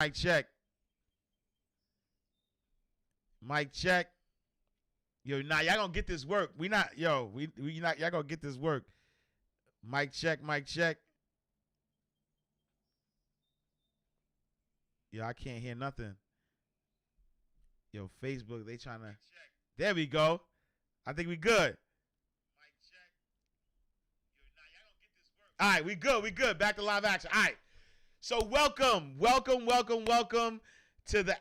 Mic check. Mic check. Yo, nah, y'all gonna get this work. We not, yo, we not, y'all gonna get this work. Mic check, mic check. Yo, I can't hear nothing. Yo, Facebook, they trying to. There we go. I think we good. All right, we good. We good. Back to live action. All right. So welcome to the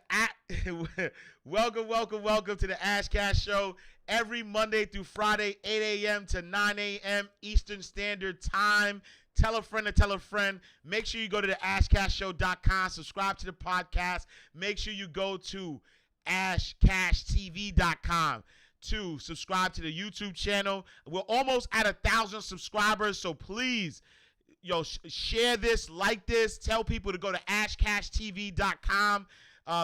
welcome to the Ashcast Show every Monday through Friday, 8 a.m. to 9 a.m. Eastern Standard Time. Tell a friend to tell a friend. Make sure you go to the ashcastshow.com, subscribe to the podcast. Make sure you go to ashcasttv.com to subscribe to the YouTube channel. We're almost at 1,000 subscribers, so please, share this, like this, tell people to go to ashcasttv.com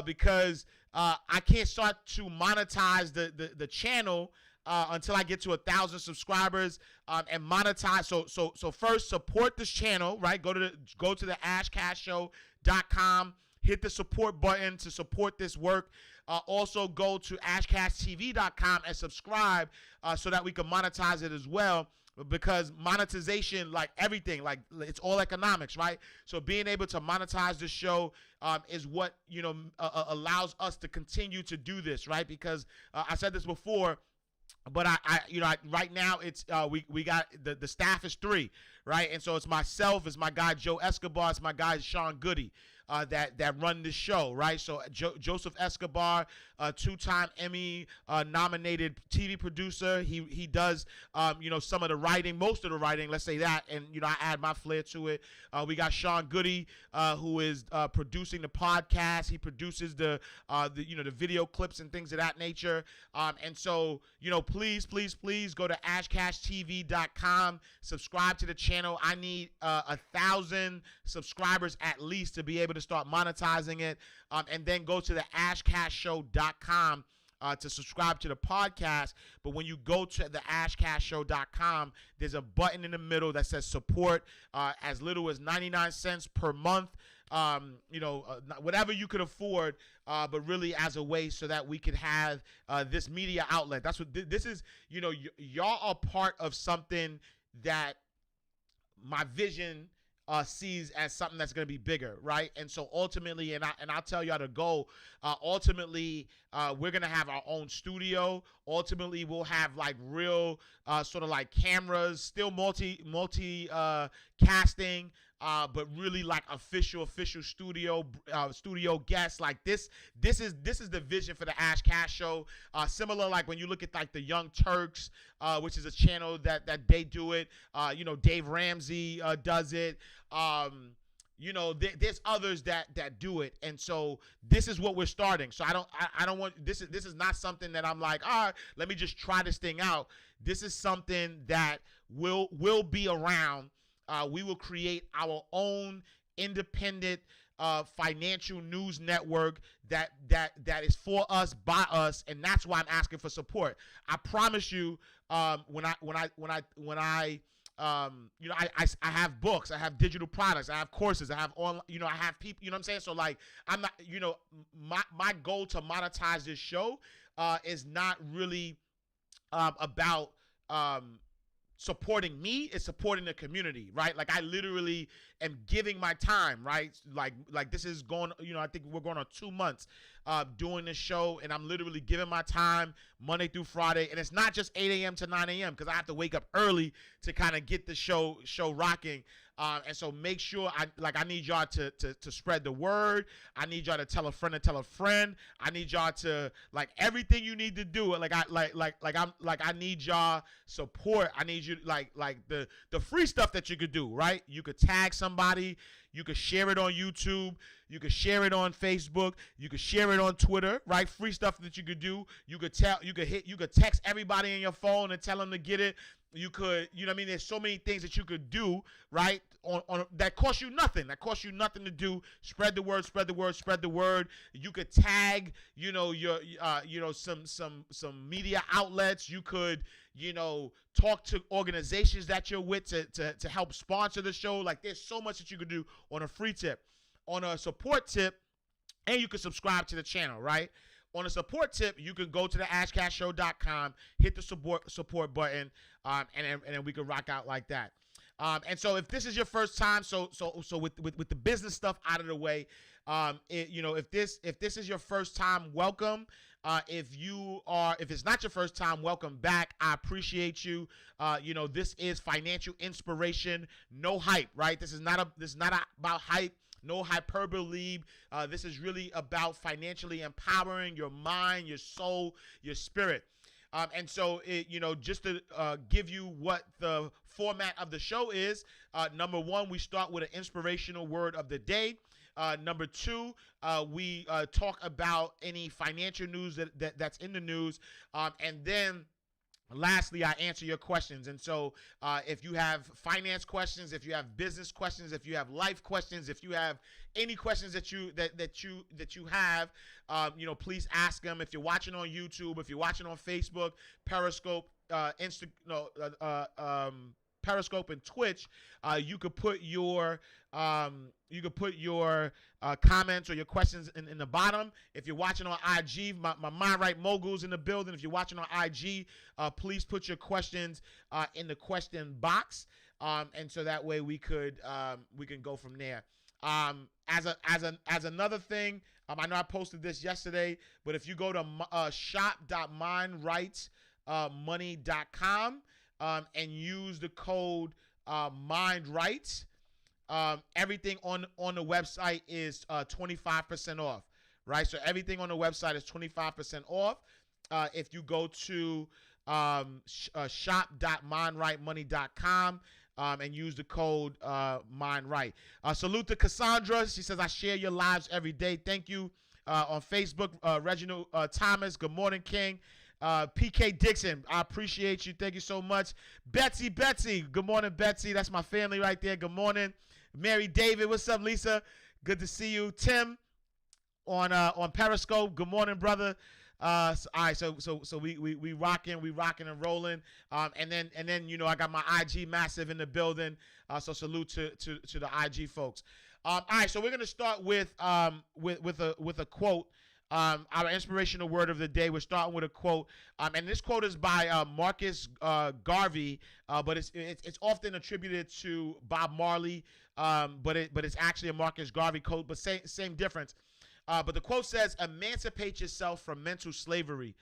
because I can't start to monetize the channel until I get to 1,000 subscribers and monetize. So first, support this channel, right? Go to the ashcastshow.com. Hit the support button to support this work. Also, go to ashcasttv.com and subscribe so that we can monetize it as well. Because monetization, like everything, like it's all economics, right? So being able to monetize the show is what allows us to continue to do this, right? Because I said this before, but I right now it's we got the staff is 3, right? And so it's myself, it's my guy Joe Escobar, it's my guy Sean Goody. That run the show, right? So Joseph Escobar, 2-time Emmy nominated TV producer. He does some of the writing, most of the writing, let's say that, and I add my flair to it. We got Sean Goody, who is producing the podcast. He produces the video clips and things of that nature. And so please go to ashcasttv.com, subscribe to the channel. I need 1,000 subscribers at least to be able to start monetizing it, and then go to the ashcastshow.com to subscribe to the podcast. But when you go to the ashcastshow.com, there's a button in the middle that says support, as little as 99 cents per month. Whatever you could afford, but really as a way so that we could have this media outlet. That's what this is. Y'all are part of something that my vision sees as something that's going to be bigger, right? And so ultimately, and I'll tell y'all the goal. Ultimately, we're going to have our own studio. Ultimately, we'll have like real sort of like cameras, still multi casting, but really like official studio guests. Like this is the vision for the Ashcast Show. Similar like when you look at like the Young Turks, which is a channel that they do it. Dave Ramsey does it. There's others that do it, and so this is what we're starting. So I don't want this is not something that I'm like, all right, let me just try this thing out. This is something that will be around. We will create our own independent financial news network that is for us, by us, and that's why I'm asking for support. I promise you, when I have books, I have digital products, I have courses, I have online, I have people, what I'm saying? So like, I'm not, my goal to monetize this show is not really about supporting me, it's supporting the community, right? Like I literally am giving my time, right? Like this is going, I think we're going on 2 months doing this show, and I'm literally giving my time Monday through Friday, and it's not just 8 a.m. to 9 a.m. because I have to wake up early to kind of get the show rocking. And so make sure I need y'all to spread the word. I need y'all to tell a friend to tell a friend. I need y'all to like everything you need to do. I need y'all support. I need you like the free stuff that you could do, right? You could tag somebody, you could share it on YouTube, you could share it on Facebook, you could share it on Twitter, right? Free stuff that you could do. You could text everybody in your phone and tell them to get it. You could, there's so many things that you could do, right? On that cost you nothing. That costs you nothing to do. Spread the word, spread the word, spread the word. You could tag, some media outlets. You could, talk to organizations that you're with to help sponsor the show. Like there's so much that you could do on a free tip. On a support tip, And you can subscribe to the channel, right? On a support tip, you can go to the ashcashshow.com, hit the support button, and then we can rock out like that. And so if this is your first time, so with the business stuff out of the way, if this is your first time, welcome. If it's not your first time, welcome back. I appreciate you. This is financial inspiration, no hype, right? This is not about hype. No hyperbole. This is really about financially empowering your mind, your soul, your spirit. And so, just to give you what the format of the show is, number one, we start with an inspirational word of the day. Number two, we talk about any financial news that's in the news. And then lastly, I answer your questions. And so if you have finance questions, if you have business questions, if you have life questions, if you have any questions that you have, please ask them. If you're watching on YouTube, if you're watching on Facebook, Periscope, Periscope and Twitch, you could put your comments or your questions in the bottom. If you're watching on IG, my Mind Right Mogul's in the building. If you're watching on IG, please put your questions in the question box, and so that way we can go from there. As another thing, I know I posted this yesterday, but if you go to shop.mindrightsmoney.com and use the code MindRights, everything on the website is 25% off, right? So everything on the website is 25% off. If you go to shop.mindrightmoney.com and use the code MindRight. Salute to Cassandra. She says, I share your lives every day. Thank you. On Facebook, Reginald Thomas. Good morning, King. PK Dixon, I appreciate you. Thank you so much. Betsy. Good morning, Betsy. That's my family right there. Good morning. Mary David, what's up, Lisa? Good to see you. Tim on Periscope. Good morning, brother. All right, so we rocking and rolling. And then I got my IG massive in the building. So salute to the IG folks. All right, so we're gonna start with a quote. Our inspirational word of the day. We're starting with a quote, and this quote is by Marcus Garvey, but it's often attributed to Bob Marley, but it's actually a Marcus Garvey quote, but same difference. But the quote says, "Emancipate yourself from mental slavery.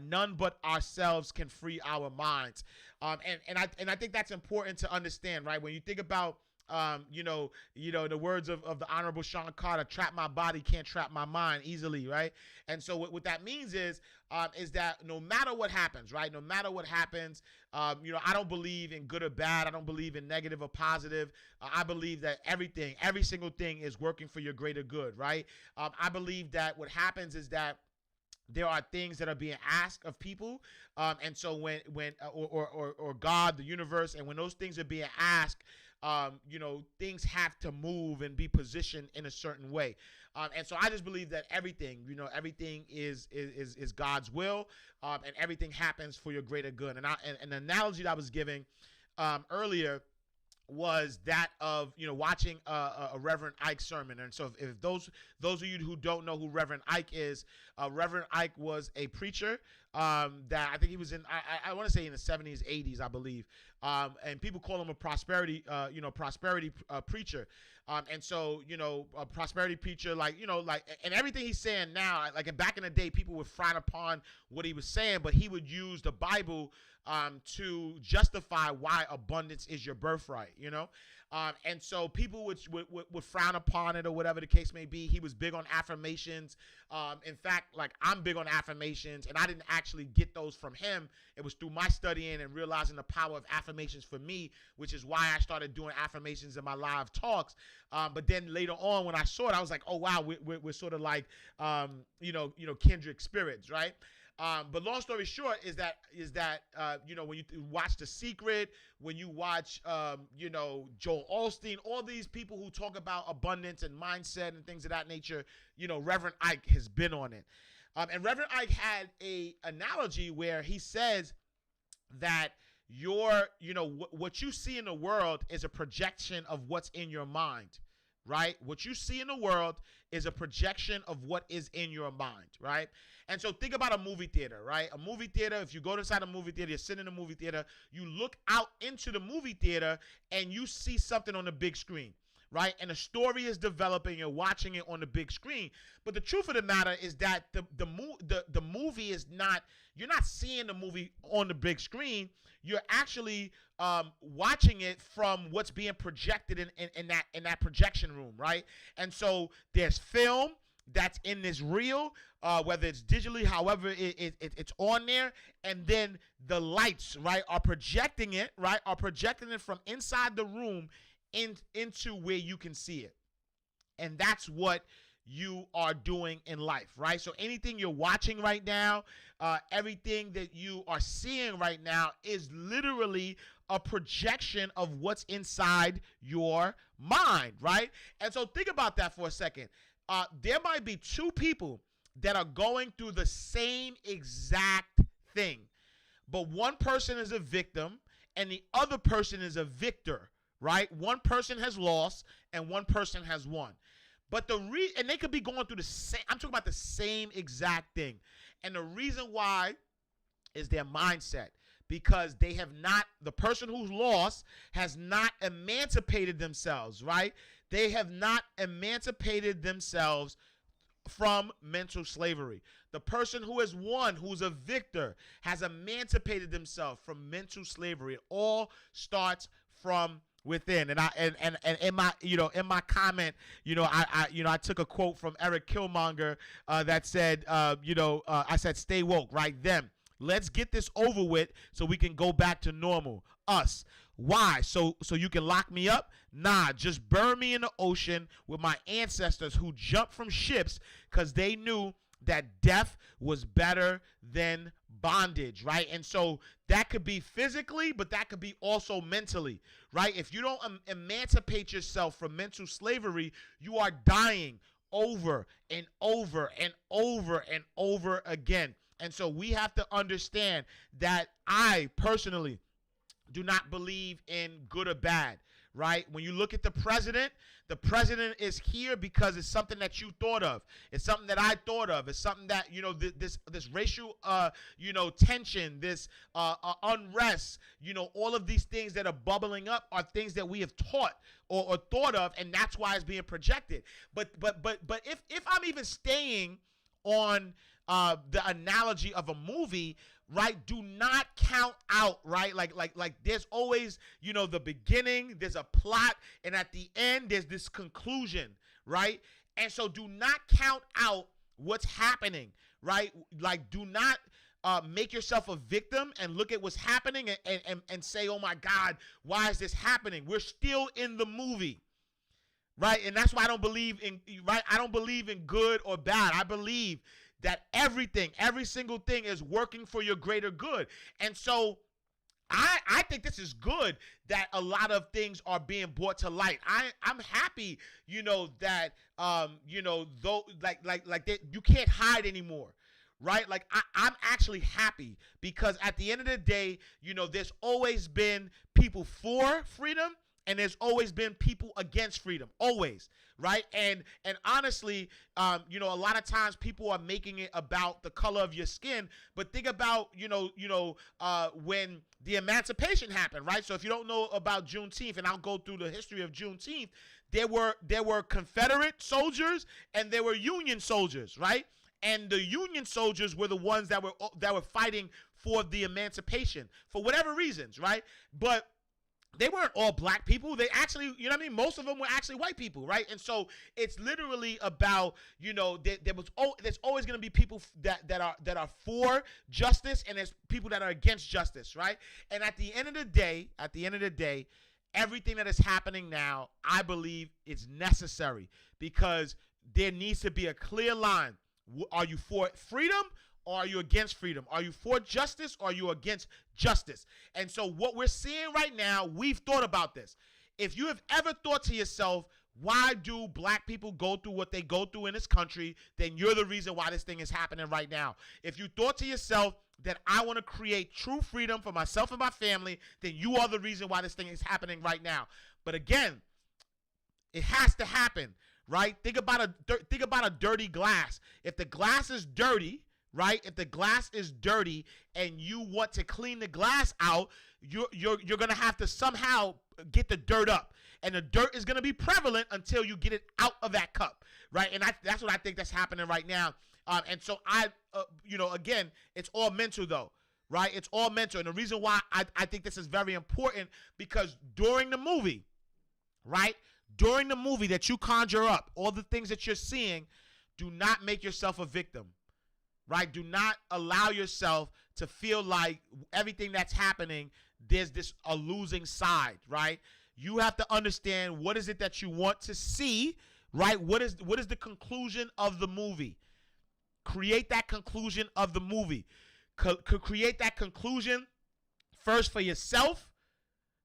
None but ourselves can free our minds." And I think that's important to understand, right? When you think about the words of the Honorable Sean Carter, trap my body, can't trap my mind easily, right? And so what that means is that no matter what happens, right? No matter what happens, I don't believe in good or bad. I don't believe in negative or positive. I believe that every single thing is working for your greater good, right? I believe that what happens is that there are things that are being asked of people, and so when or God, the universe, and when those things are being asked, things have to move and be positioned in a certain way. And so I just believe that everything is God's will, and everything happens for your greater good. And the analogy that I was giving earlier was that of watching a Reverend Ike sermon. And so if those of you who don't know who Reverend Ike is, Reverend Ike was a preacher that I think he was in I want to say in the 70s, 80s, I believe, and people call him a prosperity preacher. And so a prosperity preacher, and everything he's saying now, like back in the day, people would frown upon what he was saying, but he would use the Bible to justify why abundance is your birthright, and so people would frown upon it or whatever the case may be. He was big on affirmations. In fact, like I'm big on affirmations, and I didn't actually get those from him. It was through my studying and realizing the power of affirmations for me, which is why I started doing affirmations in my live talks. But then later on, when I saw it, I was like, oh wow, we're sort of like kindred spirits, right? But long story short is that when you watch The Secret, when you watch Joel Osteen, all these people who talk about abundance and mindset and things of that nature, Reverend Ike has been on it. And Reverend Ike had a analogy where he says that what you see in the world is a projection of what's in your mind, right? What you see in the world is a projection of what is in your mind, right? And so think about a movie theater, right? A movie theater, if you go inside a movie theater, you're sitting in a movie theater, you look out into the movie theater and you see something on the big screen, right? And the story is developing, you're watching it on the big screen. But the truth of the matter is that the movie is not, you're not seeing the movie on the big screen. You're actually watching it from what's being projected in that projection room, right? And so there's film that's in this reel, whether it's digitally, however it's on there, and then the lights, right, are projecting it, right, are projecting it from inside the room into where you can see it. And that's what you are doing in life, right? So anything you're watching right now, everything that you are seeing right now is literally a projection of what's inside your mind, right? And so think about that for a second. There might be two people that are going through the same exact thing, but one person is a victim and the other person is a victor, right? One person has lost and one person has won. But and they could be going through the same, I'm talking about the same exact thing. And the reason why is their mindset, because they have not, the person who's lost has not emancipated themselves, right? They have not emancipated themselves from mental slavery. The person who has won, who's a victor, has emancipated themselves from mental slavery. It all starts from within. And in my comment, I took a quote from Eric Killmonger that said, I said, stay woke, right? Them. Let's get this over with so we can go back to normal. Us. Why? So you can lock me up? Nah, just burn me in the ocean with my ancestors who jumped from ships because they knew that death was better than bondage, right? And so that could be physically, but that could be also mentally, right? If you don't emancipate yourself from mental slavery, you are dying over and over and over and over again. And so we have to understand that I personally do not believe in good or bad, right? When you look at the president is here because it's something that you thought of. It's something that I thought of. It's something that, this racial, tension, this unrest, all of these things that are bubbling up are things that we have taught or thought of, and that's why it's being projected. But if I'm even staying on the analogy of a movie, right? Do not count out, right? Like there's always, the beginning, there's a plot, and at the end, there's this conclusion, right? And so do not count out what's happening, right? Like, do not make yourself a victim and look at what's happening and say, oh my God, why is this happening? We're still in the movie. Right? And that's why I don't believe in, right? I don't believe in good or bad. I believe that every single thing is working for your greater good. And so I think this is good that a lot of things are being brought to light. I'm happy, that, though, like you can't hide anymore. Right? Like I'm actually happy because at the end of the day, there's always been people for freedom and there's always been people against freedom, always, right? And honestly, a lot of times people are making it about the color of your skin, but think about, when the emancipation happened, right? So if you don't know about Juneteenth, and I'll go through the history of Juneteenth, there were Confederate soldiers and there were Union soldiers, right? And the Union soldiers were the ones that were fighting for the emancipation for whatever reasons, right? But they weren't all black people. They actually, most of them were actually white people, right? And so it's literally about, there's always going to be people that are for justice, and there's people that are against justice, right? And at the end of the day, everything that is happening now, I believe, is necessary because there needs to be a clear line. Are you for freedom? Or are you against freedom? Are you for justice or are you against justice? And so what we're seeing right now, we've thought about this. If you have ever thought to yourself, why do black people go through what they go through in this country, then you're the reason why this thing is happening right now. If you thought to yourself that I want to create true freedom for myself and my family, then you are the reason why this thing is happening right now. But again, It has to happen, right? Think about a dirty glass. If the glass is dirty, right? If the glass is dirty and you want to clean the glass out, you're gonna have to somehow get the dirt up, and the dirt is gonna be prevalent until you get it out of that cup, right? And that's what I think that's happening right now. And so again, it's all mental though, right? It's all mental, and the reason why I think this is very important, because during the movie, right? During the movie that you conjure up, all the things that you're seeing, do not make yourself a victim, right? Do not allow yourself to feel like everything that's happening, there's a losing side, right? You have to understand, what is it that you want to see, right? What is the conclusion of the movie? Create that conclusion of the movie. Create that conclusion first for yourself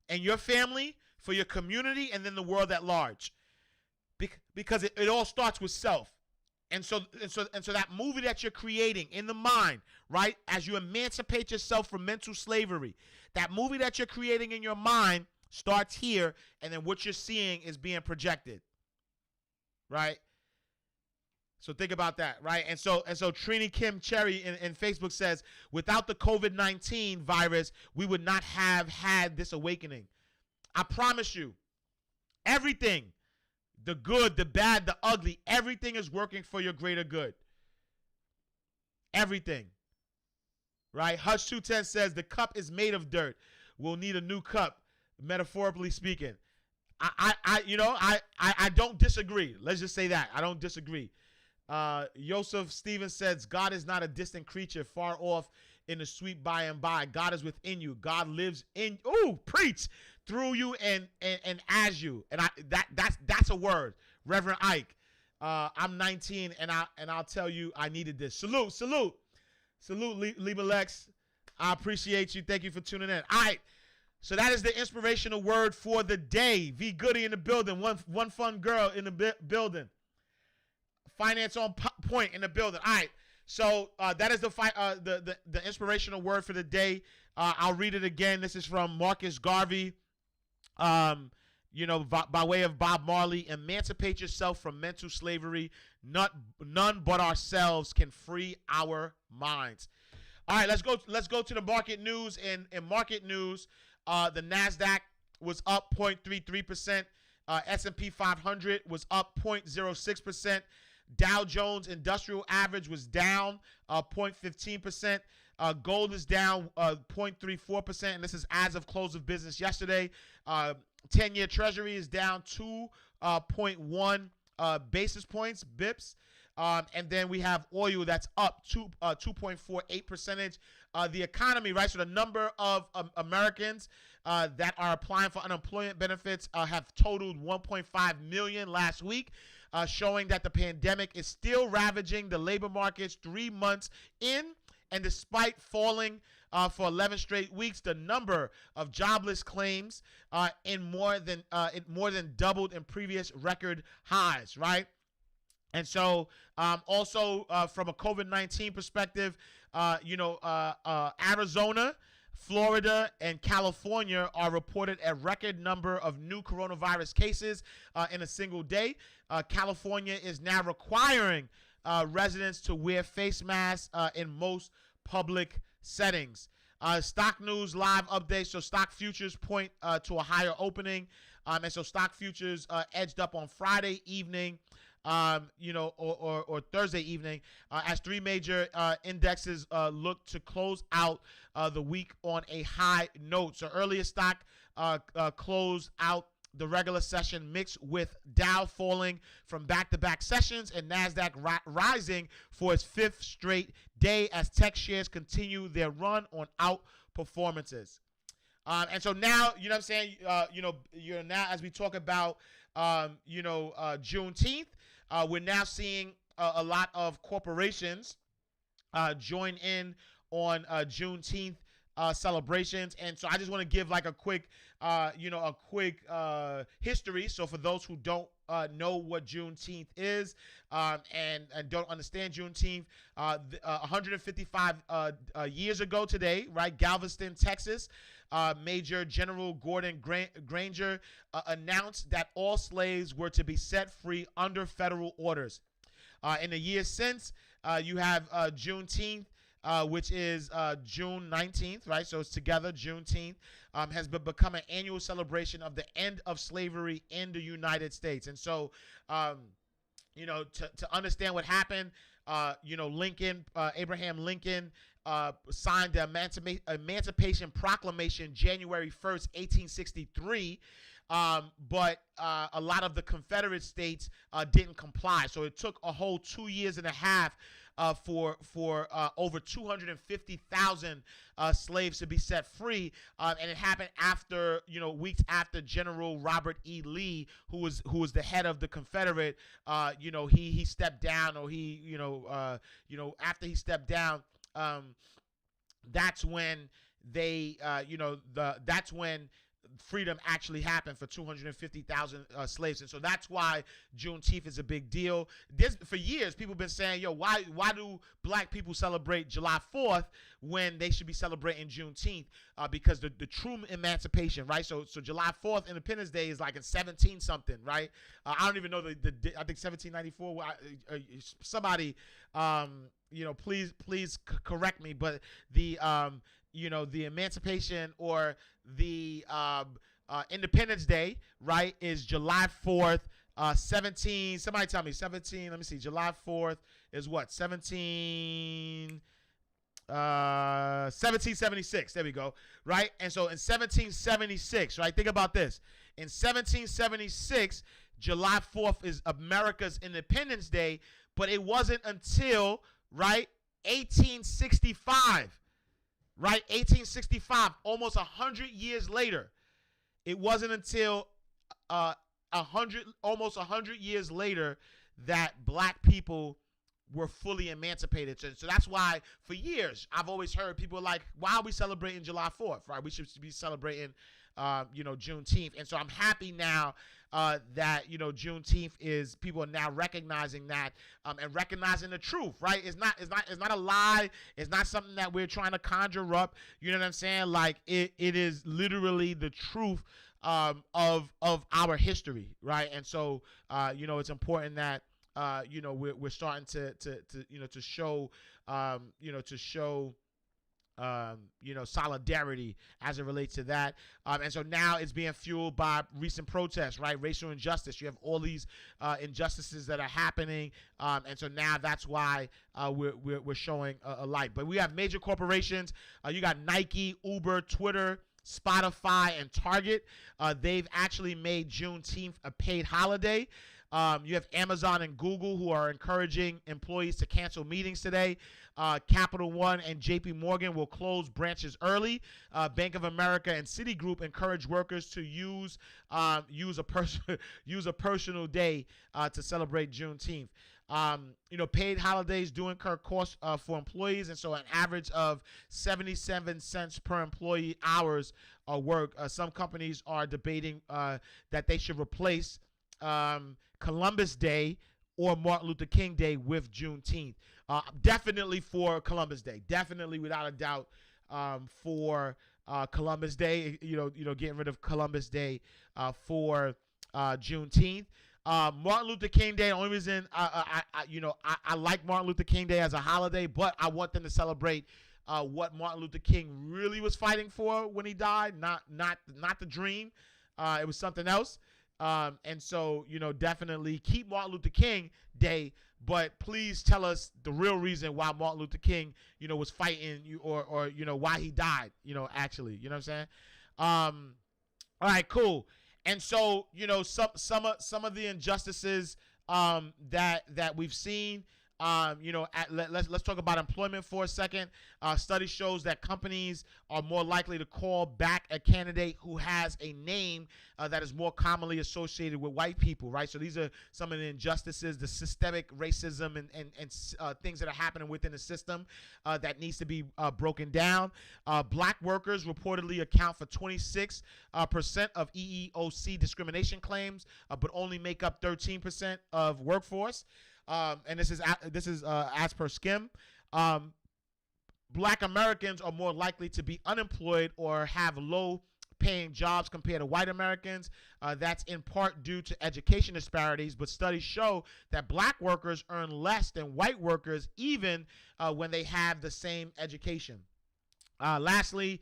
and your family, for your community, and then the world at large, because it all starts with self. And so that movie that you're creating in the mind, right, as you emancipate yourself from mental slavery, that movie that you're creating in your mind starts here, and then what you're seeing is being projected, right? So think about that, right? And so Trini Kim Cherry in Facebook says, without the COVID-19 virus, we would not have had this awakening. I promise you, everything, the good, the bad, the ugly, everything is working for your greater good. Everything. Right? Hush 210 says the cup is made of dirt. We'll need a new cup, metaphorically speaking. I don't disagree. Let's just say that. I don't disagree. Joseph Stevens says, God is not a distant creature far off in the sweet by and by. God is within you. God lives in, preach, through you and as you. And that's a word. Reverend Ike. I'm 19 and I'll tell you I needed this. Salute, Lima Lex. I appreciate you. Thank you for tuning in. All right. So that is the inspirational word for the day. V Goody in the building. One fun girl in the building. Finance on point in the building. All right. So that is the inspirational word for the day. I'll read it again. This is from Marcus Garvey. By way of Bob Marley. Emancipate yourself from mental slavery. None but ourselves can free our minds. All right, let's go to the market news. In market news, the Nasdaq was up 0.33%. S&P 500 was up 0.06%. Dow Jones Industrial Average was down 0.15%. Gold is down 0.34%, and this is as of close of business yesterday. 10-year Treasury is down 2.1 basis points, bips. And then we have oil that's up 2.48%. The economy, right? So the number of Americans that are applying for unemployment benefits have totaled 1.5 million last week, showing that the pandemic is still ravaging the labor markets 3 months in. And despite falling for 11 straight weeks, the number of jobless claims it more than doubled in previous record highs, right? And so also from a COVID-19 perspective, Arizona, Florida, and California are reported a record number of new coronavirus cases in a single day. California is now requiring residents to wear face masks in most public settings. Stock news live update. So stock futures point to a higher opening. And so stock futures edged up on Friday evening, or Thursday evening, as three major indexes look to close out the week on a high note. So earlier stock closed out the regular session mixed with Dow falling from back-to-back sessions and NASDAQ rising for its fifth straight day as tech shares continue their run on outperformances. And so now, you know what I'm saying, you're now, as we talk about, Juneteenth, we're now seeing a lot of corporations join in on Juneteenth celebrations. And so I just want to give like a quick history. So for those who don't know what Juneteenth is and don't understand Juneteenth, 155 years ago today, right, Galveston, Texas, Major General Gordon Granger announced that all slaves were to be set free under federal orders. In the years since, you have Juneteenth, which is June 19th, right? So it's together. Juneteenth has become an annual celebration of the end of slavery in the United States. And so, to understand what happened, Abraham Lincoln signed the Emancipation Proclamation January 1st, 1863. But a lot of the Confederate states didn't comply. So it took a whole 2 years and a half for over 250,000 slaves to be set free, and it happened after weeks after General Robert E. Lee, who was the head of the Confederate, he stepped down, or after he stepped down, that's when that's when freedom actually happened for 250,000 slaves. And so that's why Juneteenth is a big deal. For years, people have been saying, why do black people celebrate July 4th when they should be celebrating Juneteenth? Because the true emancipation, right? So July 4th, Independence Day, is like in 17 something, right? I don't even know I think 1794. Somebody, please correct me, but the emancipation, or the Independence Day, right, is July 4th, 17. Somebody tell me 17. Let me see. July 4th is what? 1776. There we go. Right. And so in 1776, right, think about this. In 1776, July 4th is America's Independence Day, but it wasn't until, right, 1865. Right, 1865, almost 100 years later. It wasn't until almost 100 years later that black people were fully emancipated. So that's why for years I've always heard people like, why are we celebrating July 4th? Right, we should be celebrating Juneteenth. And so I'm happy now that Juneteenth is, people are now recognizing that, and recognizing the truth, right? It's not a lie. It's not something that we're trying to conjure up. You know what I'm saying? Like it is literally the truth of our history, right? And so it's important that we're starting to show solidarity as it relates to that. And so now it's being fueled by recent protests, right? Racial injustice. You have all these injustices that are happening. And so now that's why we're showing a light. But we have major corporations. You got Nike, Uber, Twitter, Spotify, and Target. They've actually made Juneteenth a paid holiday. You have Amazon and Google, who are encouraging employees to cancel meetings today. Capital One and JP Morgan will close branches early. Bank of America and Citigroup encourage workers to use a personal day to celebrate Juneteenth. Paid holidays do incur costs for employees, and so an average of 77 cents per employee hours work. Some companies are debating that they should replace Columbus Day or Martin Luther King Day with Juneteenth. Definitely for Columbus Day. Definitely, without a doubt, for Columbus Day. Getting rid of Columbus Day for Juneteenth. Martin Luther King Day. The only reason I like Martin Luther King Day as a holiday, but I want them to celebrate what Martin Luther King really was fighting for when he died. Not the dream. It was something else. And so, definitely keep Martin Luther King Day, but please tell us the real reason why Martin Luther King, was fighting you, or why he died, actually, you know what I'm saying? All right, cool. And so, some of the injustices that we've seen. Let's talk about employment for a second. Study shows that companies are more likely to call back a candidate who has a name that is more commonly associated with white people, right? So these are some of the injustices, the systemic racism and things that are happening within the system that needs to be broken down. Black workers reportedly account for 26% of EEOC discrimination claims, but only make up 13% of workforce. And this is as per Skim. Black Americans are more likely to be unemployed or have low paying jobs compared to white Americans. That's in part due to education disparities, but studies show that black workers earn less than white workers even when they have the same education. Lastly,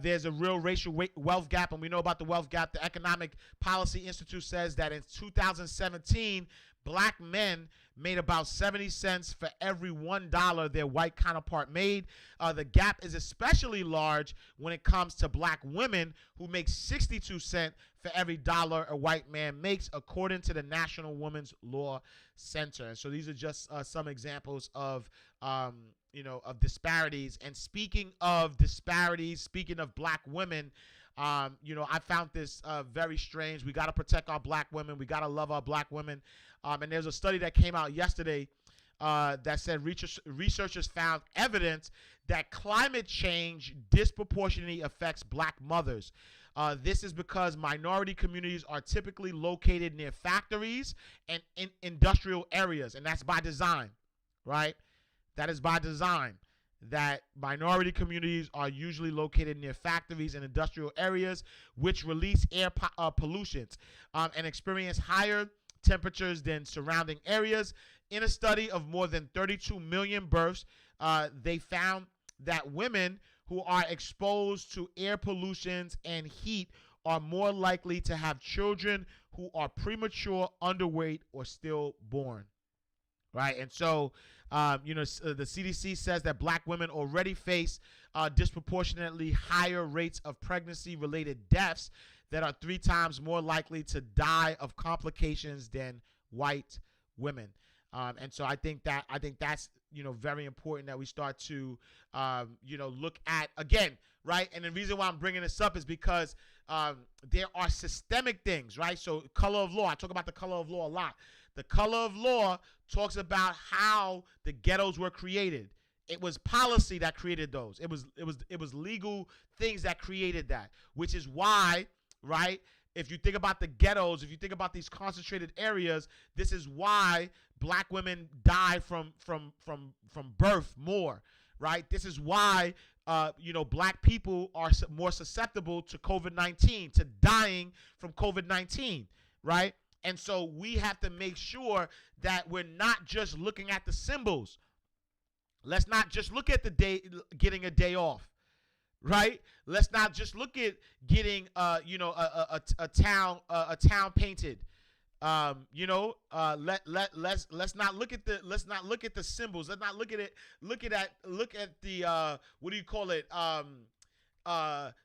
there's a real racial wealth gap, and we know about the wealth gap. The Economic Policy Institute says that in 2017, black men made about 70 cents for every $1 their white counterpart made. The gap is especially large when it comes to black women, who make 62 cents for every dollar a white man makes, according to the National Women's Law Center. And so these are just some examples of of disparities. And speaking of disparities, speaking of black women, I found this very strange. We got to protect our black women. We got to love our black women. And there's a study that came out yesterday that said researchers found evidence that climate change disproportionately affects black mothers. This is because minority communities are typically located near factories and in industrial areas, and that's by design, right? That is by design, that minority communities are usually located near factories and industrial areas, which release air pollutions and experience higher temperatures than surrounding areas. In a study of more than 32 million births, they found that women who are exposed to air pollutions and heat are more likely to have children who are premature, underweight, or stillborn. Right, and so the CDC says that black women already face disproportionately higher rates of pregnancy-related deaths that are 3 times more likely to die of complications than white women. And so I think that's very important that we start to look at again, right? And the reason why I'm bringing this up is because there are systemic things, right? So color of law, I talk about the color of law a lot. The color of law talks about how the ghettos were created. It was policy that created those. It was legal things that created that, which is why, right? If you think about the ghettos, if you think about these concentrated areas, this is why black women die from birth more, right? This is why black people are more susceptible to COVID-19, to dying from COVID-19, right? And so we have to make sure that we're not just looking at the symbols. Let's not just look at the day, getting a day off, right? Let's not just look at getting a town painted. Let's not look at the symbols. Let's not look at it. Look at the what do you call it?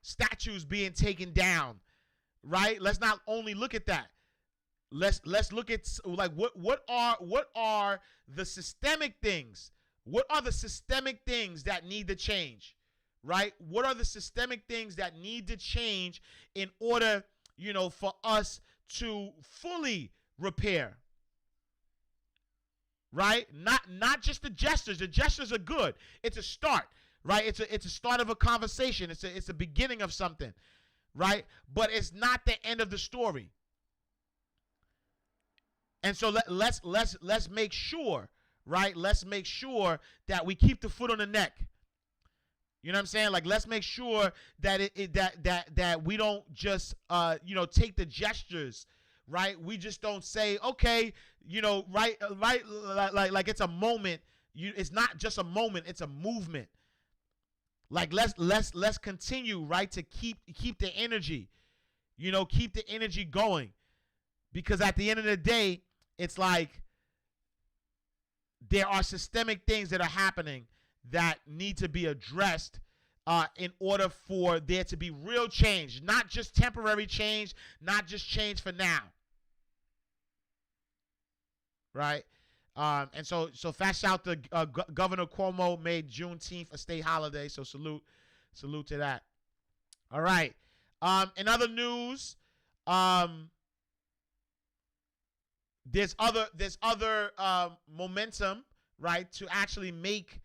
Statues being taken down, right? Let's not only look at that. Let's look at like what are the systemic things? What are the systemic things that need to change, right? What are the systemic things that need to change in order, for us to fully repair, right? Not just the gestures. The gestures are good. It's a start, right? It's a start of a conversation. It's a beginning of something, right? But it's not the end of the story. And so let's make sure, right? Let's make sure that we keep the foot on the neck. You know what I'm saying? Like, let's make sure that that we don't just take the gestures, right? We just don't say, okay, right, like it's a moment. It's not just a moment; it's a movement. Like let's continue, right, to keep the energy, keep the energy going, because at the end of the day, it's like there are systemic things that are happening that need to be addressed in order for there to be real change, not just temporary change, not just change for now, right? And so fat shout to Governor Cuomo made Juneteenth a state holiday, so salute to that. All right. In other news, there's other momentum, right, to actually make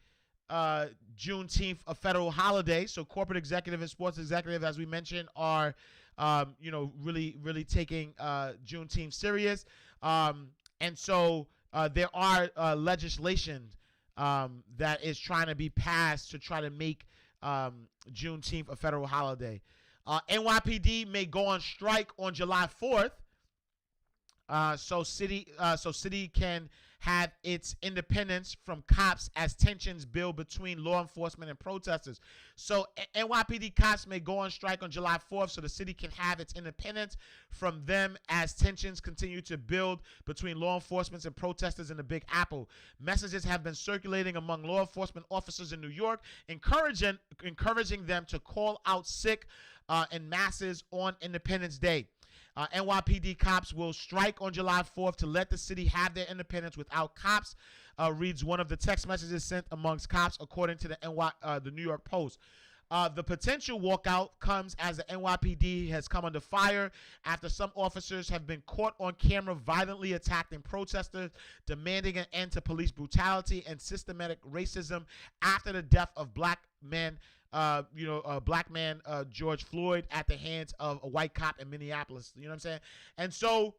Juneteenth a federal holiday. So corporate executive and sports executive, as we mentioned, are really taking Juneteenth serious. And so there are legislation that is trying to be passed to try to make Juneteenth a federal holiday. NYPD may go on strike on July 4th, so city can have its independence from cops as tensions build between law enforcement and protesters. So NYPD cops may go on strike on July 4th so the city can have its independence from them as tensions continue to build between law enforcement and protesters in the Big Apple. Messages have been circulating among law enforcement officers in New York, encouraging them to call out sick in masses on Independence Day. NYPD cops will strike on July 4th to let the city have their independence without cops, reads one of the text messages sent amongst cops, according to the New York Post. The potential walkout comes as the NYPD has come under fire after some officers have been caught on camera violently attacking protesters, demanding an end to police brutality and systematic racism after the death of black man George Floyd at the hands of a white cop in Minneapolis. You know what I'm saying? And so,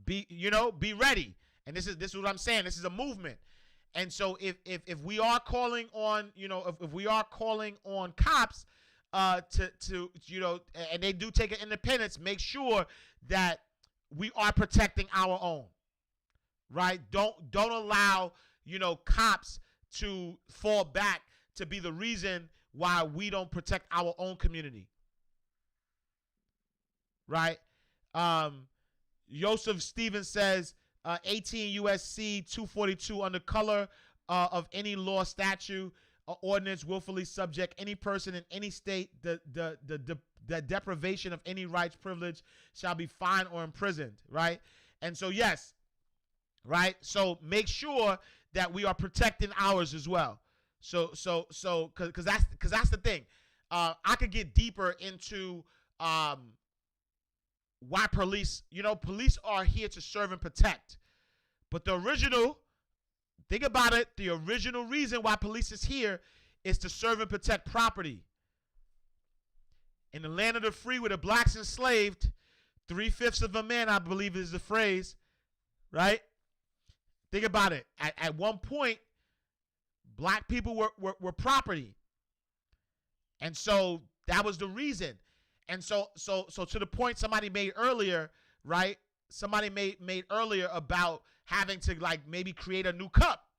be ready. And this is what I'm saying. This is a movement. And so if we are calling on, if we are calling on cops to and they do take an independence, make sure that we are protecting our own. Right? Don't allow, cops to fall back to be the reason why we don't protect our own community. Right? Joseph Stevens says 18 USC 242 under color of any law, statute, or ordinance willfully subject any person in any state the deprivation of any rights, privilege shall be fined or imprisoned. Right? And so yes, right? So make sure that we are protecting ours as well. So because that's the thing. I could get deeper into why police are here to serve and protect. But the original reason why police is here is to serve and protect property. In the land of the free where the blacks enslaved, 3/5 of a man, I believe is the phrase, right? Think about it. At one point, black people were property. And so that was the reason. And so to the point somebody made earlier, right? Somebody made earlier about having to maybe create a new cup.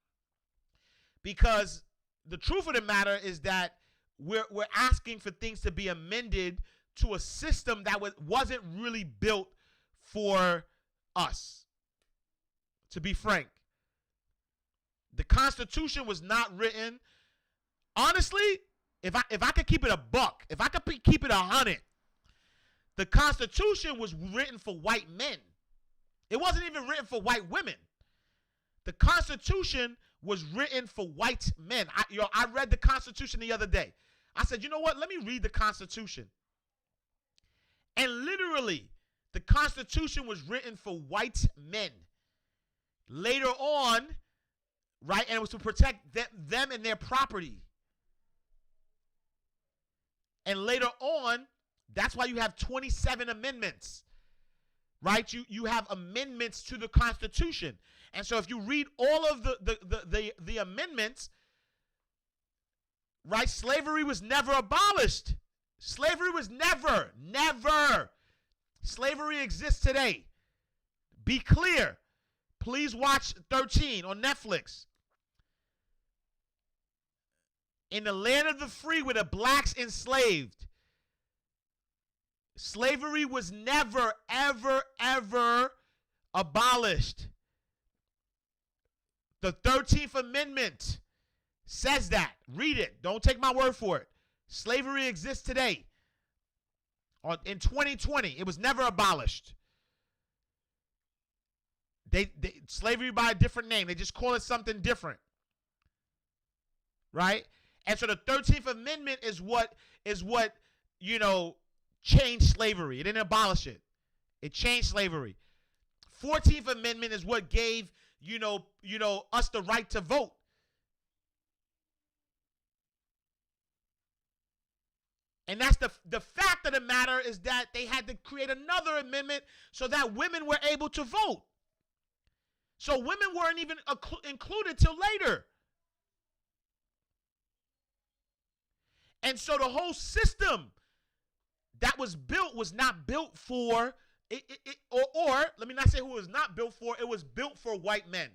Because the truth of the matter is that we're asking for things to be amended to a system that wasn't really built for us. To be frank. The Constitution was not written. Honestly, if I could keep it a buck, if I could keep it 100, the Constitution was written for white men. It wasn't even written for white women. The Constitution was written for white men. I read the Constitution the other day. I said, you know what? Let me read the Constitution. And literally, the Constitution was written for white men. Later on, right? And it was to protect them and their property. And later on, that's why you have 27 amendments, right? You have amendments to the Constitution. And so if you read all of the amendments, right, slavery was never abolished. Slavery was never. Slavery exists today. Be clear. Please watch 13 on Netflix. In the land of the free where the blacks enslaved, slavery was never, ever, ever abolished. The 13th Amendment says that. Read it. Don't take my word for it. Slavery exists today. In 2020, it was never abolished. Slavery by a different name. They just call it something different. Right? And so the 13th Amendment is what changed slavery. It didn't abolish it. It changed slavery. 14th Amendment is what gave, us the right to vote. And that's the fact of the matter is that they had to create another amendment so that women were able to vote. So women weren't even included till later. And so the whole system that was built was not built for or let me not say who it was not built for. It was built for white men.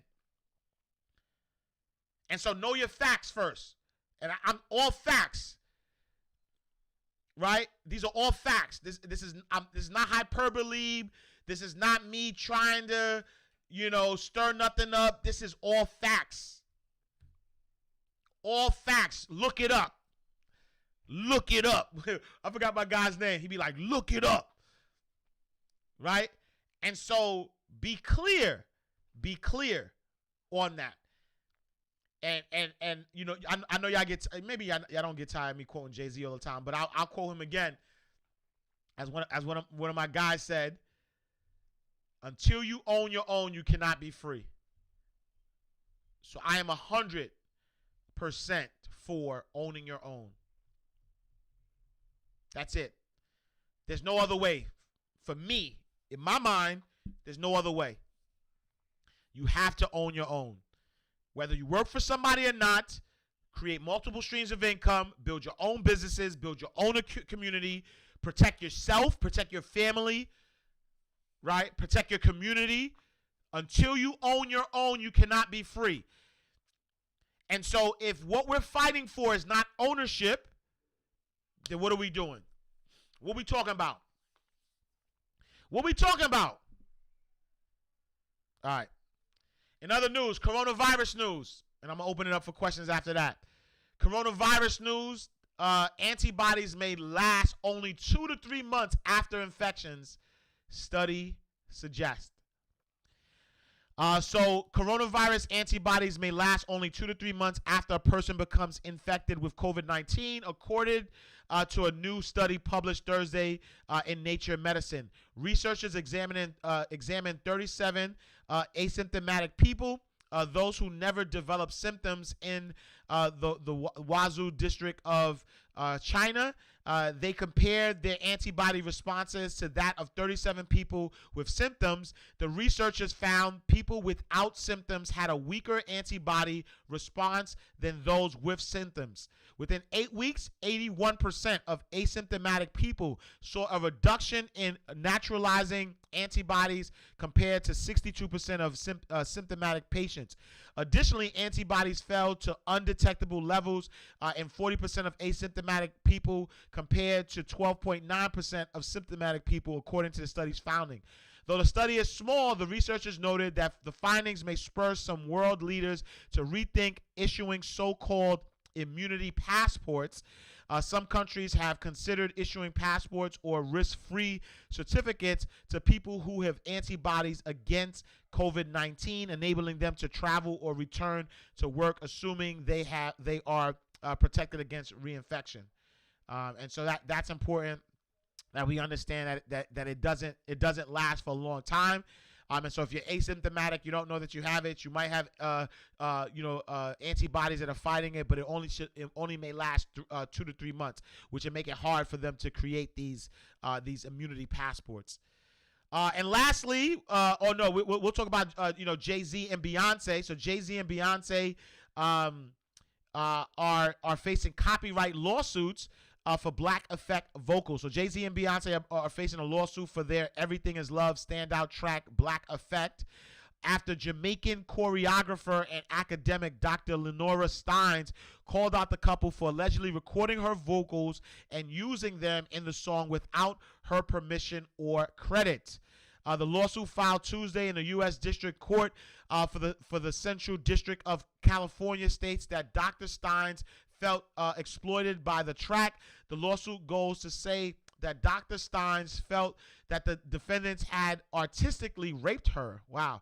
And so know your facts first. And I'm all facts, right? These are all facts. This is not hyperbole. This is not me trying to, stir nothing up. This is all facts. All facts. Look it up. Look it up. I forgot my guy's name. He'd be like, look it up. Right? And so be clear on that. And I know y'all get, maybe y'all don't get tired of me quoting Jay-Z all the time, but I'll quote him again. As one of my guys said, until you own your own, you cannot be free. So I am 100% for owning your own. That's it. There's no other way. For me, in my mind, there's no other way. You have to own your own. Whether you work for somebody or not, create multiple streams of income, build your own businesses, build your own community, protect yourself, protect your family, right? Protect your community. Until you own your own, you cannot be free. And so if what we're fighting for is not ownership, then what are we doing? What are we talking about? What are we talking about? All right. In other news, coronavirus news, and I'm going to open it up for questions after that. Coronavirus news, antibodies may last only 2 to 3 months after infections, study suggests. So coronavirus antibodies may last only 2 to 3 months after a person becomes infected with COVID-19, according to a new study published Thursday in Nature Medicine. Researchers examined 37 asymptomatic people, those who never developed symptoms in the Wazhou district of China. They compared their antibody responses to that of 37 people with symptoms. The researchers found people without symptoms had a weaker antibody response than those with symptoms. Within 8 weeks, 81% of asymptomatic people saw a reduction in neutralizing antibodies compared to 62% of symptomatic patients. Additionally, antibodies fell to undetectable levels in 40% of asymptomatic people compared to 12.9% of symptomatic people, according to the study's finding. Though the study is small, the researchers noted that the findings may spur some world leaders to rethink issuing so-called immunity passports. Some countries have considered issuing passports or risk-free certificates to people who have antibodies against COVID-19, enabling them to travel or return to work, assuming they are protected against reinfection. And so that's important, that we understand that it doesn't last for a long time. And so if you're asymptomatic, you don't know that you have it. You might have antibodies that are fighting it, but it only may last 2 to 3 months, which will make it hard for them to create these immunity passports. And lastly, we'll talk about Jay-Z and Beyoncé. So Jay-Z and Beyoncé are facing copyright lawsuits for Black Effect vocals. So Jay-Z and Beyonce are facing a lawsuit for their Everything Is Love standout track, Black Effect, after Jamaican choreographer and academic Dr. Lenora Steins called out the couple for allegedly recording her vocals and using them in the song without her permission or credit. The lawsuit filed Tuesday in the U.S. District Court for the Central District of California states that Dr. Steins felt exploited by the track. The lawsuit goes to say that Dr. Steins felt that the defendants had artistically raped her. Wow.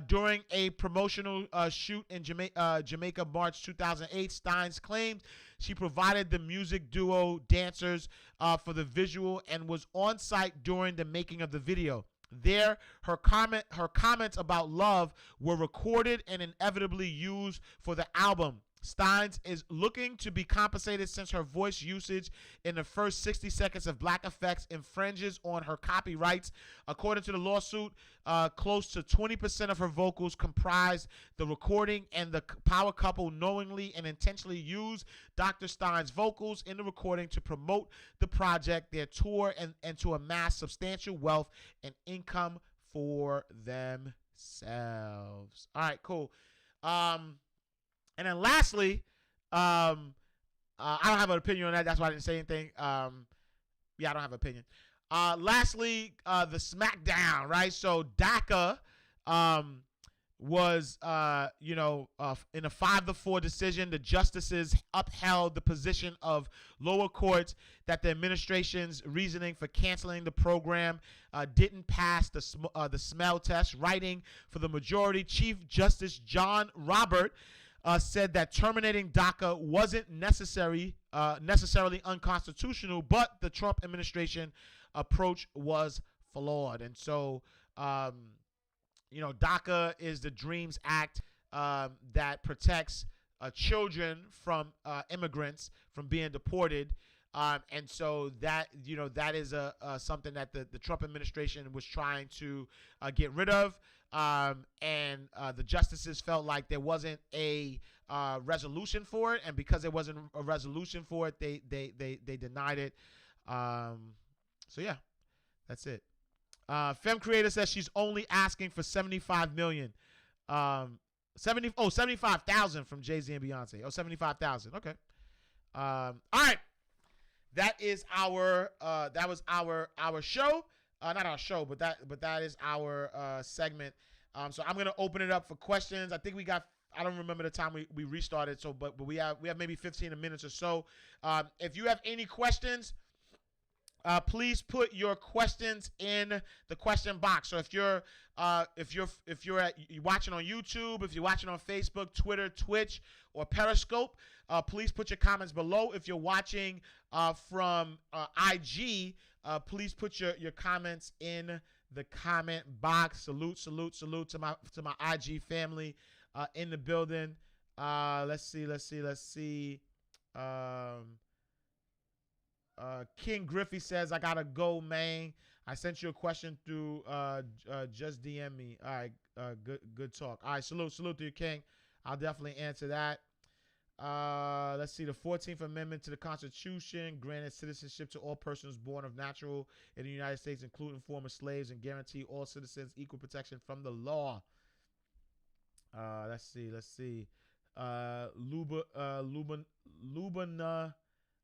During a promotional shoot in Jamaica, March 2008, Steins claimed she provided the music duo dancers for the visual and was on site during the making of the video. There, her comments about love were recorded and inevitably used for the album. Steins is looking to be compensated since her voice usage in the first 60 seconds of Black Effects infringes on her copyrights. According to the lawsuit, close to 20% of her vocals comprised the recording, and the power couple knowingly and intentionally used Dr. Stein's vocals in the recording to promote the project, their tour, and to amass substantial wealth and income for themselves. All right, cool. And then lastly, I don't have an opinion on that. That's why I didn't say anything. Yeah, I don't have an opinion. Lastly, the SmackDown, right? So DACA was, in a 5-4 decision, the justices upheld the position of lower courts that the administration's reasoning for canceling the program didn't pass the smell test. Writing for the majority, Chief Justice John Robert said that terminating DACA wasn't necessarily unconstitutional, but the Trump administration approach was flawed. And so, DACA is the DREAMS Act that protects children from immigrants from being deported. And so that is something that the Trump administration was trying to get rid of. And the justices felt like there wasn't a resolution for it, and because there wasn't a resolution for it, they denied it. So yeah, that's it. Femme Creator says she's only asking for $75 million. 75,000 from Jay-Z and Beyonce. 75,000. Okay. All right. That is our that was our show. Not our show, but that is our segment. So I'm gonna open it up for questions. I think we got, I don't remember the time we restarted. So, but we have maybe 15 minutes or so. If you have any questions, please put your questions in the question box. So if you're watching on YouTube, if you're watching on Facebook, Twitter, Twitch, or Periscope, please put your comments below. If you're watching from IG, please put your comments in the comment box. Salute to my IG family in the building. Let's see. King Griffey says, I gotta go, man. I sent you a question through just DM me. All right, good talk. All right, salute to you, King. I'll definitely answer that. Let's see. The 14th Amendment to the Constitution granted citizenship to all persons born of natural in the United States, including former slaves, and guarantee all citizens equal protection from the law. Let's see.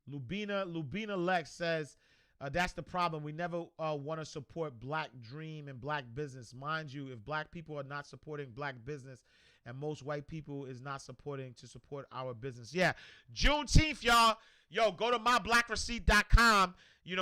Lubina Lex says, that's the problem. We never want to support Black dream and Black business. Mind you, if Black people are not supporting Black business, and most white people is not supporting to support our business. Yeah, Juneteenth, y'all. Yo, go to myblackreceipts.com.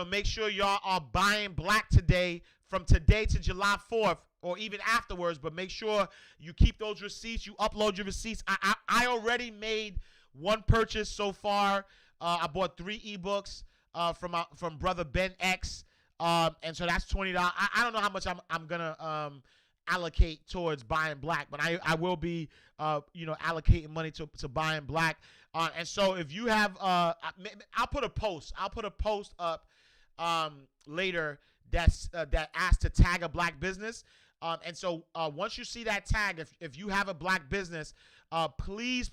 Make sure y'all are buying Black today, from today to July 4th, or even afterwards. But make sure you keep those receipts. You upload your receipts. I already made one purchase so far. I bought 3 ebooks from brother Ben X, and so that's $20. I don't know how much I'm gonna allocate towards buying Black, but I will be allocating money to buying Black. And so if you have, I'll put a post up later that asks to tag a Black business. And so once you see that tag, if you have a Black business, please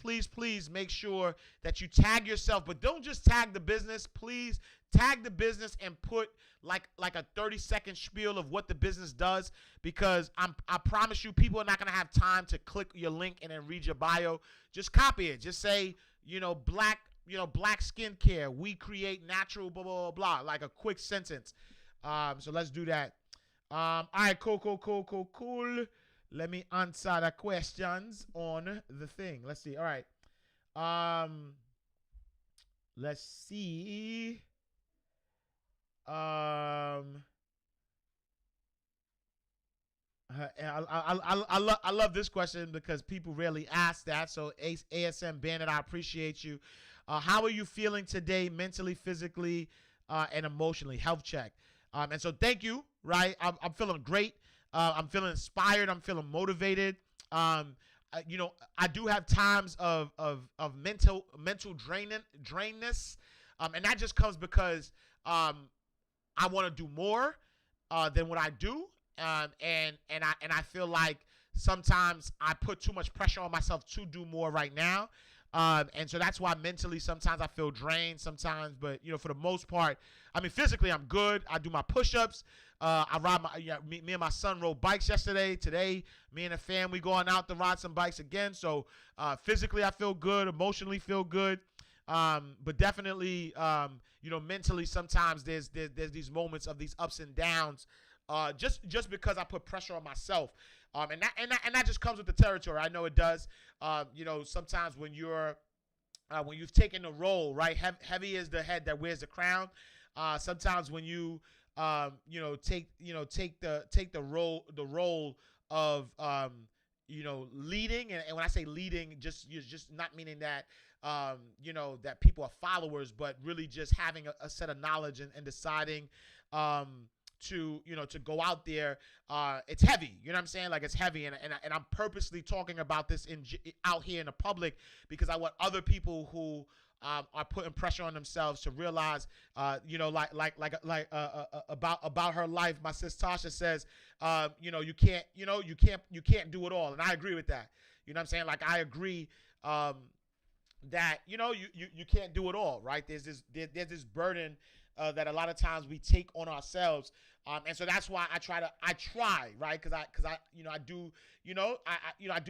make sure that you tag yourself, but don't just tag the business. Please tag the business and put like a 30-second spiel of what the business does, because I promise you, people are not gonna have time to click your link and then read your bio. Just copy it. Just say, Black skincare. We create natural blah blah blah, like a quick sentence. So let's do that. All right, cool. Let me answer the questions on the thing. Let's see. All right. Let's see. I love this question because people rarely ask that. So ASM Bandit, I appreciate you. How are you feeling today, mentally, physically, and emotionally? Health check. And so thank you. Right. I'm feeling great. I'm feeling inspired. I'm feeling motivated. I do have times of mental drainness, and that just comes because I want to do more than what I do, and I feel like sometimes I put too much pressure on myself to do more right now. And so that's why mentally sometimes I feel drained sometimes, but for the most part, I mean, physically I'm good. I do my push-ups. I ride me and my son rode bikes yesterday. Today, me and the family going out to ride some bikes again. So physically I feel good, emotionally feel good. But definitely, mentally sometimes there's these moments of these ups and downs, just because I put pressure on myself. And that just comes with the territory. I know it does. Sometimes when you've taken the role, right? Heavy is the head that wears the crown. Sometimes when you take the role of leading, and when I say leading, you're just not meaning that that people are followers, but really just having a set of knowledge and deciding to go out there. It's heavy, you know what I'm saying? Like, it's heavy, and I'm purposely talking about this out here in the public because I want other people who are putting pressure on themselves to realize, about her life. My sis Tasha says, you can't do it all, and I agree with that. You know what I'm saying? Like, I agree that you can't do it all, right? There's this burden that a lot of times we take on ourselves, and so that's why I try, right? Because I do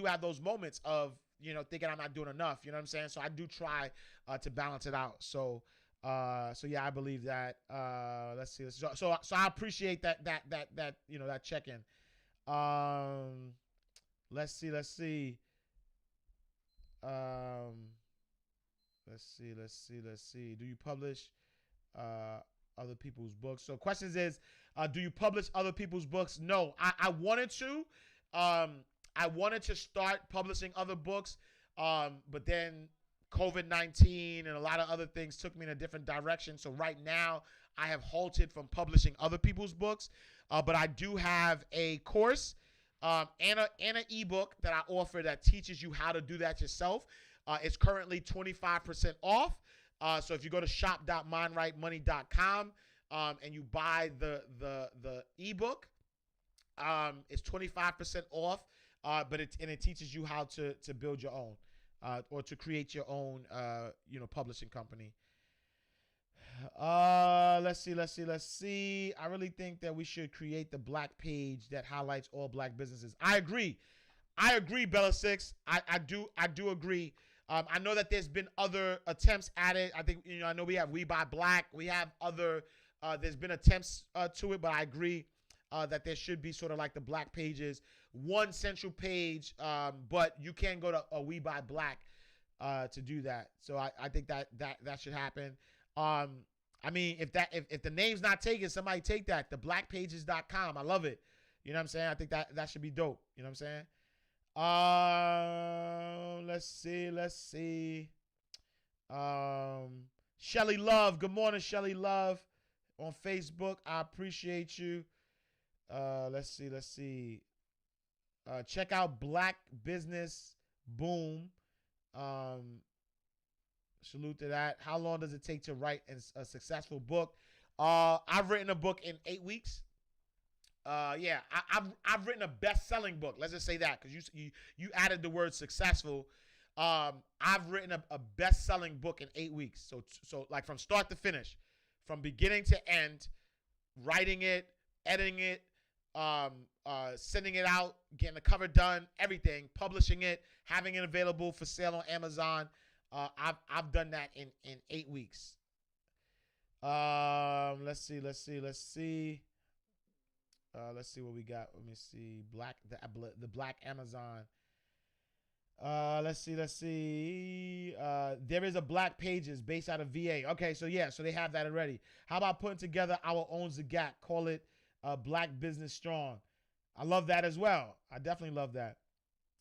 have those moments of thinking I'm not doing enough. You know what I'm saying? So I do try to balance it out. So yeah, I believe that. Let's see. So I appreciate that check-in. Let's see. Let's see. Do you publish other people's books? So questions is, do you publish other people's books? No, I wanted to. I wanted to start publishing other books, but then COVID-19 and a lot of other things took me in a different direction. So right now I have halted from publishing other people's books, but I do have a course and an ebook that I offer that teaches you how to do that yourself. It's currently 25% off. So if you go to shop.mindrightmoney.com and you buy the ebook, it's 25% off. But it teaches you how to build your own, or to create your own, publishing company. Let's see. I really think that we should create the black page that highlights all black businesses. I agree, Bella Six. I do agree. I know that there's been other attempts at it. I think, I know we have We Buy Black. We have other, there's been attempts to it, but I agree that there should be sort of like the black pages, one central page, but you can go to We Buy Black to do that. So I think that should happen. I mean, if the name's not taken, somebody take that. Theblackpages.com. I love it. You know what I'm saying? I think that should be dope. You know what I'm saying? Let's see. Shelly Love. Good morning, Shelly Love, on Facebook. I appreciate you. Let's see. Check out Black Business Boom. Salute to that. How long does it take to write a successful book? I've written a book in 8 weeks. Yeah, I've written a best-selling book. Let's just say that, because you added the word successful. I've written a best-selling book in 8 weeks. So like from start to finish, from beginning to end, writing it, editing it, sending it out, getting the cover done, everything, publishing it, having it available for sale on Amazon. I've done that in 8 weeks. Let's see. Let's see what we got. Let me see. The Black Amazon. Let's see. There is a Black Pages based out of VA. Okay, so yeah, so they have that already. How about putting together our own Zagat? Call it Black Business Strong. I love that as well. I definitely love that.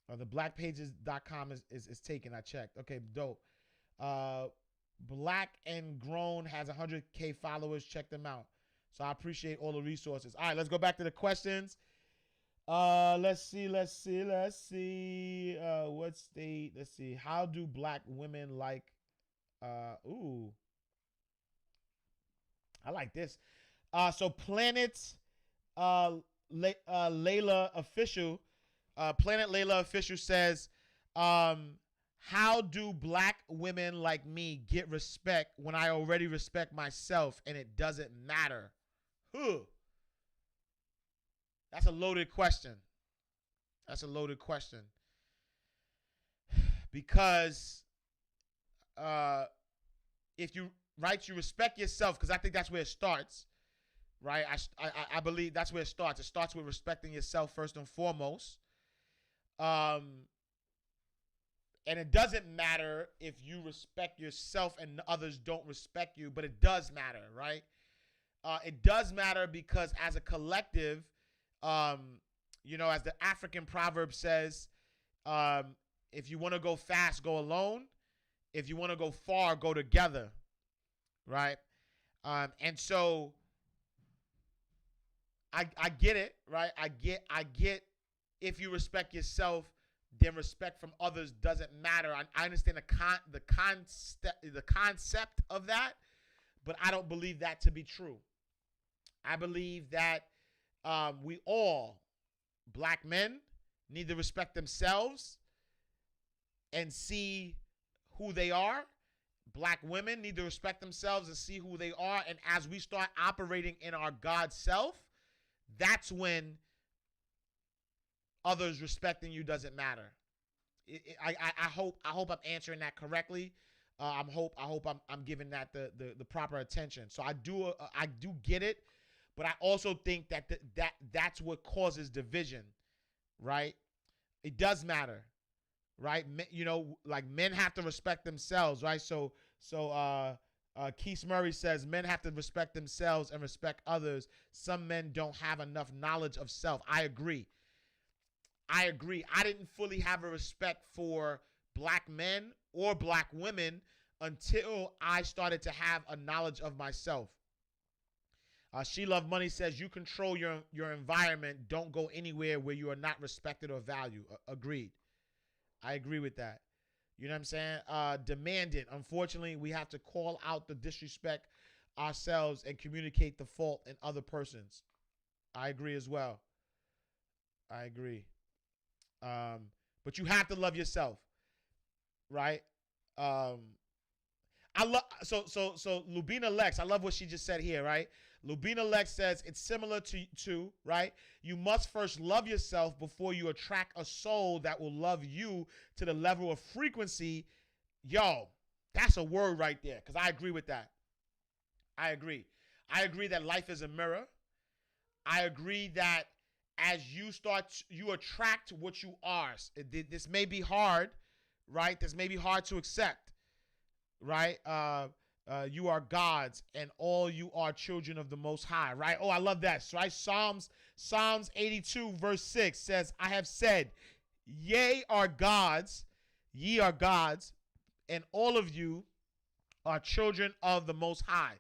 The blackpages.com is taken. I checked. Okay, dope. Black and Grown has 100K followers. Check them out. So I appreciate all the resources. All right, let's go back to the questions. Let's see. What state? Let's see. How do black women like? Ooh, I like this. So Planet, Layla official, Planet Layla official says, how do black women like me get respect when I already respect myself and it doesn't matter? Huh. That's a loaded question. That's a loaded question. Because if you you respect yourself, because I think that's where it starts, right? I believe that's where it starts. It starts with respecting yourself first and foremost. And it doesn't matter if you respect yourself and others don't respect you, but it does matter, right? It does matter because as a collective, as the African proverb says, if you want to go fast, go alone. If you want to go far, go together, right? And so I get it, right? I get if you respect yourself, then respect from others doesn't matter. I understand the concept of that, but I don't believe that to be true. I believe that we all, black men, need to respect themselves and see who they are. Black women need to respect themselves and see who they are. And as we start operating in our God self, that's when others respecting you doesn't matter. I hope I'm answering that correctly. I hope I'm giving that the proper attention. So I do get it, but I also think that's what causes division, right? It does matter, right? Like men have to respect themselves, right? So Keith Murray says men have to respect themselves and respect others. Some men don't have enough knowledge of self. I agree. I didn't fully have a respect for black men or black women until I started to have a knowledge of myself. She Love Money says you control your environment. Don't go anywhere where you are not respected or valued. Agreed. I agree with that. You know what I'm saying? Demanded. Unfortunately, we have to call out the disrespect ourselves and communicate the fault in other persons. I agree as well. I agree. But you have to love yourself, right? I love so Lubina Lex. I love what she just said here, right? Lubina Lex says it's similar to right. You must first love yourself before you attract a soul that will love you to the level of frequency. Yo, that's a word right there, because I agree with that. I agree. I agree that life is a mirror. I agree that as you attract what you are. This may be hard, right? This may be hard to accept, right? You are God's, and all you are children of the Most High, right? Oh, I love that, right? Psalms 82 verse 6 says, I have said, ye are God's, and all of you are children of the Most High.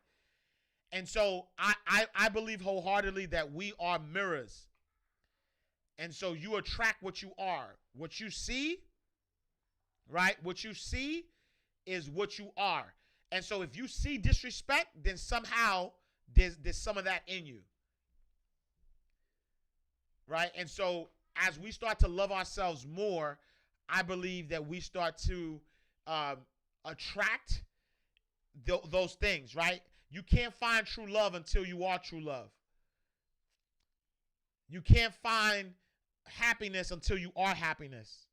And so I believe wholeheartedly that we are mirrors. And so you attract what you are. What you see, right? What you see is what you are. And so if you see disrespect, then somehow there's some of that in you. Right? And so as we start to love ourselves more, I believe that we start to attract those things, right? You can't find true love until you are true love. You can't find happiness until you are happiness.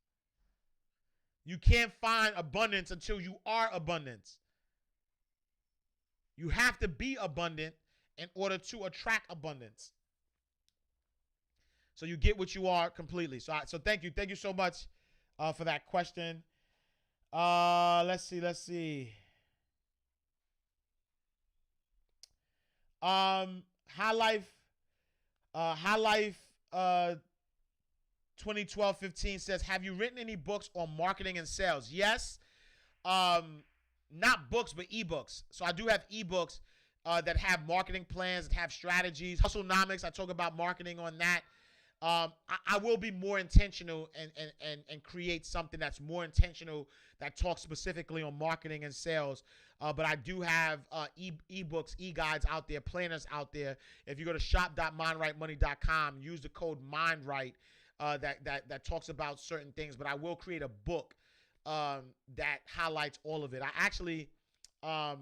You can't find abundance until you are abundance. You have to be abundant in order to attract abundance. So you get what you are completely. So thank you. Thank you so much for that question. Let's see. High Life 2012-15 says, have you written any books on marketing and sales? Yes. Not books, but ebooks. So I do have ebooks that have marketing plans, that have strategies. Hustlenomics, I talk about marketing on that. I will be more intentional and create something that's more intentional that talks specifically on marketing and sales. But I do have ebooks, e-guides out there, planners out there. If you go to shop.mindrightmoney.com, use the code MINDRIGHT that talks about certain things. But I will create a book that highlights all of it. I actually I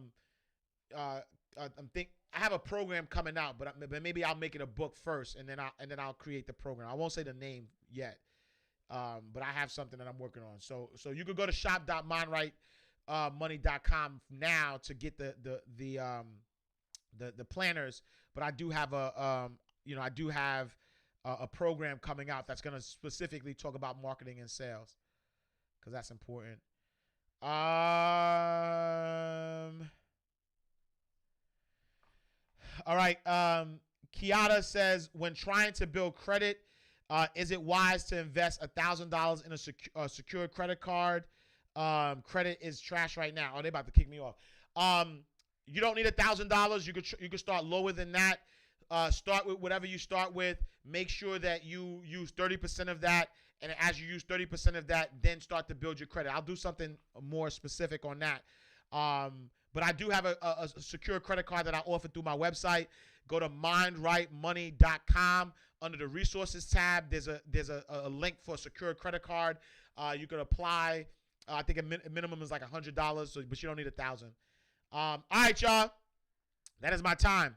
have a program coming out, but maybe I'll make it a book first, and then I'll create the program. I won't say the name yet, but I have something that I'm working on. So you could go to shop.mindrightmoney.com now to get the planners. But I do have a program coming out that's going to specifically talk about marketing and sales, because that's important. All right. Kiara says, when trying to build credit, is it wise to invest $1,000 in a secured credit card? Credit is trash right now. Oh, they about to kick me off. You don't need $1,000. You could start lower than that. Start with whatever you start with. Make sure that you use 30% of that. And as you use 30% of that, then start to build your credit. I'll do something more specific on that. But I do have a secure credit card that I offer through my website. Go to mindrightmoney.com. Under the resources tab, there's a link for a secure credit card. You could apply. I think a minimum is like $100, but you don't need $1,000. All right, y'all. That is my time.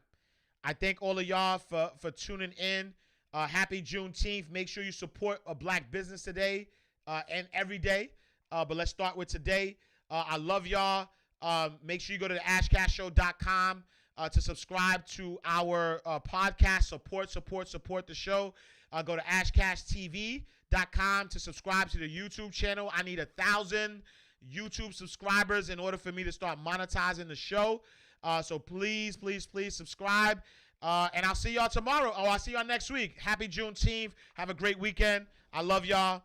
I thank all of y'all for tuning in. Happy Juneteenth. Make sure you support a black business today and every day. But let's start with today. I love y'all. Make sure you go to the ashcashshow.com to subscribe to our podcast. Support the show. Go to ashcashtv.com to subscribe to the YouTube channel. I need 1,000 YouTube subscribers in order for me to start monetizing the show. So please subscribe. And I'll see y'all tomorrow. I'll see y'all next week. Happy Juneteenth. Have a great weekend. I love y'all.